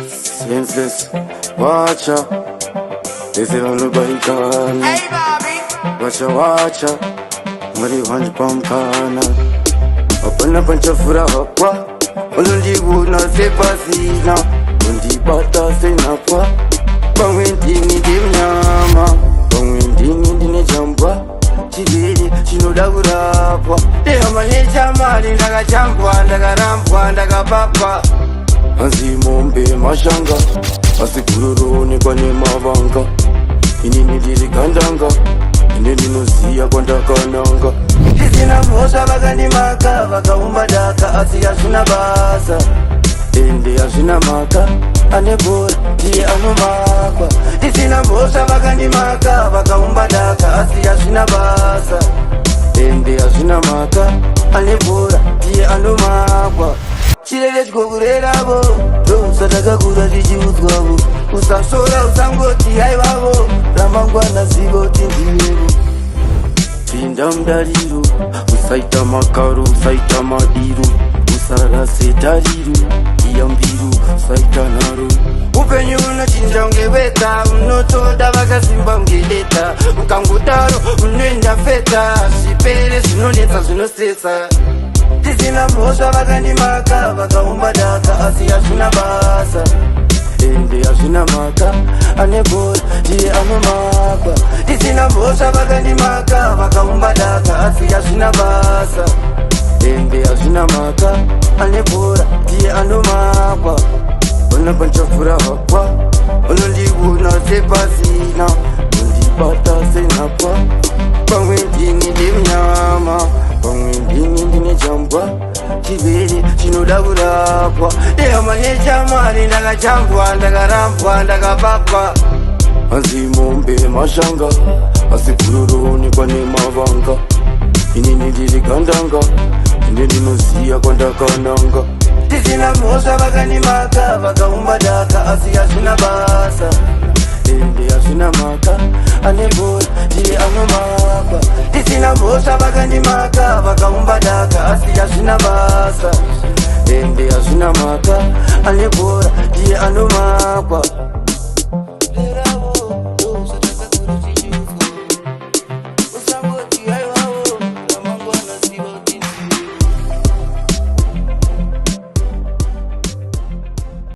Senseless, watcha. They say nobody can. Hey Bobby, Watcha. Mari wanji pampana. Apana pancha fura hapa. Olundi guna se pasina. Undi bata se napwa. Bangwendi ni dimnyama. Bangwendi ni dine jamba. Chidiri chinoda kurapwa. Deha maneja mali ndaga jambwa. Ndaga rampwa ndaga papa. Azimombe mashanga. Asikururuni kwa ne mavanga. Ini nidiri kandanga. Ine ninoziya kwa ndakananga. Tisina mosha vakandi maka. Vakaumba daka asi yashina basa. Ende yashina maka. Anebora diye anomakwa. Tisina mosha vakandi maka. Vakaumba daka asi yashina basa. Ende yashina maka. Anebora diye anomakwa. Chirele chikokureravo ndosadakakura tichiudzwavo. Usasora usangoti haivavo ramangwana zivoti ndivevo. Pinda mudariro usaita makaro usaita madiro. Usarase tariro iyambiru usaita naro. Upenyu unochinja ungeveta unotoda vakasimba ungeleta. Ukangudaro unoenda feta zvipere zvinonetsa zvinosetsa. Tisina mhosva vakandi maka vakaumba daka asi hazvina basa. Ende hazvina maka anebora ndiye anomakwa. Tisina mhosva vakandi maka vakaumba daka asi hazvina basa. Ende hazvina maka anebora ndiye anomakwa. Ona panchafura hapa unondiguna sepasina. Undibata senapwa pamwendini ndimnyama. Pamwendini ndine jambwa. Chiviri chinoda kurapwa. Deha maneja mali ndaga jambwa. Ndaga rampwa ndaga papa. Azimombe mashanga. Asikururuni kwa ne mavanga. Ini nidiri kandanga. Ine ninoziya kwa ndakananga. Tisina mosha vakandi maka. Vakaumba daka asi hazvina basa. Ende hazvina maka anebora ndiye anomakwa. Tisina mhosva vakandi maka. Vakaumba daka asi hazvina basa. Ende hazvina maka anebora ndiye anomakwa.